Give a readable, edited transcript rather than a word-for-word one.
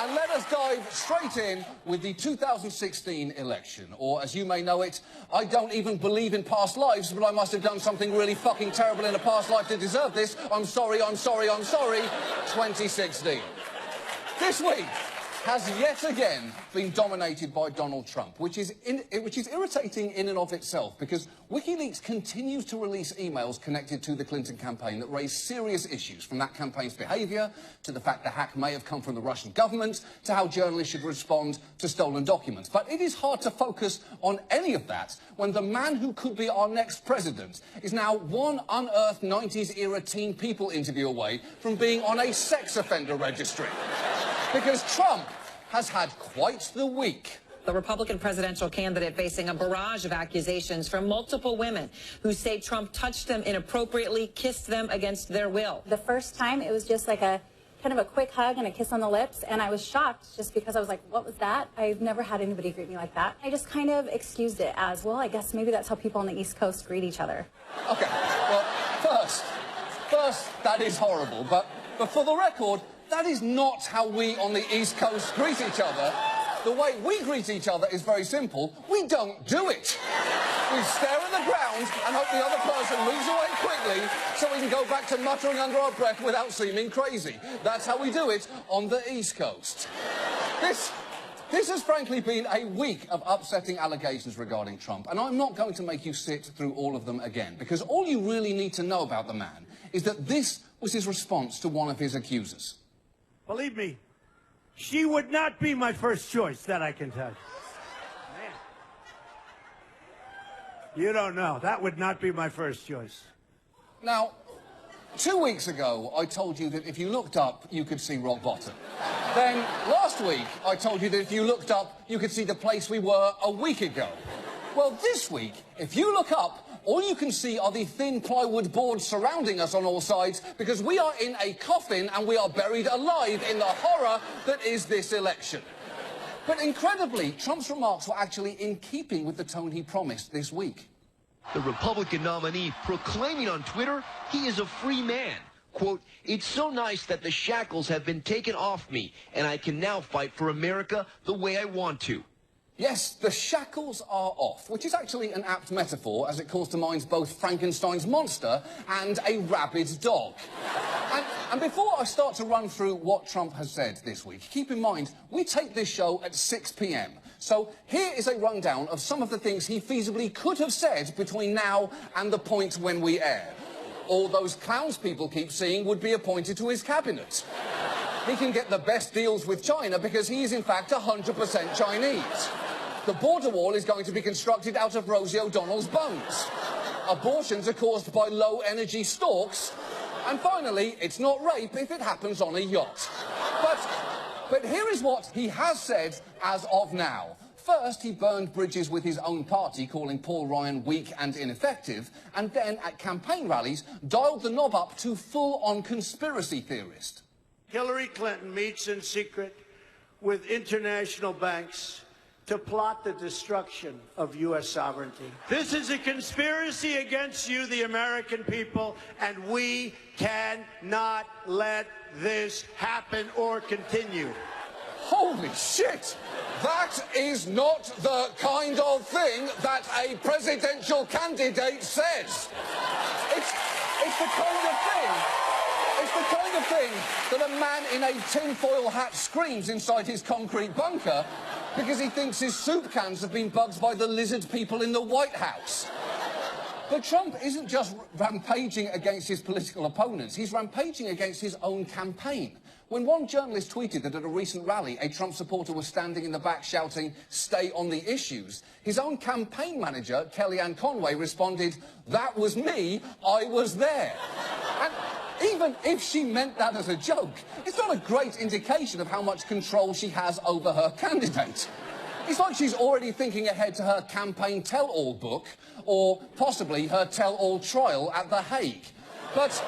And let us dive straight in with the 2016 election. Or, as you may know it, I don't even believe in past lives, but I must have done something really fucking terrible in a past life to deserve this. I'm sorry, I'm sorry, I'm sorry. 2016. This week has yet again been dominated by Donald Trump, which is irritating in and of itself, because WikiLeaks continues to release emails connected to the Clinton campaign that raise serious issues, from that campaign's behaviour, to the fact the hack may have come from the Russian government, to how journalists should respond to stolen documents. But it is hard to focus on any of that when the man who could be our next president is now one unearthed 90s-era Teen People interview away from being on a sex offender registry. Because Trump has had quite the week. The Republican presidential candidate facing a barrage of accusations from multiple women who say Trump touched them inappropriately, kissed them against their will. The first time, it was just like a kind of a quick hug and a kiss on the lips, and I was shocked just because I was like, what was that? I've never had anybody greet me like that. I just kind of excused it as, well, I guess maybe that's how people on the East Coast greet each other. Okay, well, first, that is horrible, but for the record, that is not how we on the East Coast greet each other. The way we greet each other is very simple. We don't do it. We stare at the ground and hope the other person moves away quickly so we can go back to muttering under our breath without seeming crazy. That's how we do it on the East Coast. This has frankly been a week of upsetting allegations regarding Trump, and I'm not going to make you sit through all of them again, because all you really need to know about the man is that this was his response to one of his accusers. Believe me, she would not be my first choice, that I can tell you. Man. You don't know. That would not be my first choice. Now, 2 weeks ago, I told you that if you looked up, you could see rock bottom. Then, last week, I told you that if you looked up, you could see the place we were a week ago. Well, this week, if you look up, all you can see are the thin plywood boards surrounding us on all sides, because we are in a coffin and we are buried alive in the horror that is this election. But incredibly, Trump's remarks were actually in keeping with the tone he promised this week. The Republican nominee proclaiming on Twitter he is a free man. Quote, "It's so nice that the shackles have been taken off me, and I can now fight for America the way I want to." Yes, the shackles are off, which is actually an apt metaphor, as it calls to mind both Frankenstein's monster and a rabid dog. And before I start to run through what Trump has said this week, keep in mind, we tape this show at 6 p.m. So here is a rundown of some of the things he feasibly could have said between now and the point when we air. All those clowns people keep seeing would be appointed to his cabinet. He can get the best deals with China because he is in fact 100% Chinese. The border wall is going to be constructed out of Rosie O'Donnell's bones. Abortions are caused by low-energy storks. And finally, it's not rape if it happens on a yacht. But here is what he has said as of now. First, he burned bridges with his own party, calling Paul Ryan weak and ineffective, and then, at campaign rallies, dialed the knob up to full-on conspiracy theorist. Hillary Clinton meets in secret with international banks to plot the destruction of U.S. sovereignty. This is a conspiracy against you, the American people, and we cannot let this happen or continue. Holy shit! That is not the kind of thing that a presidential candidate says. It's the kind of thing... It's the kind of thing that a man in a tinfoil hat screams inside his concrete bunker because he thinks his soup cans have been bugged by the lizard people in the White House. But Trump isn't just rampaging against his political opponents, he's rampaging against his own campaign. When one journalist tweeted that at a recent rally, a Trump supporter was standing in the back shouting, "Stay on the issues," his own campaign manager, Kellyanne Conway, responded, "That was me, I was there." And even if she meant that as a joke, it's not a great indication of how much control she has over her candidate. It's like she's already thinking ahead to her campaign tell-all book, or possibly her tell-all trial at The Hague. But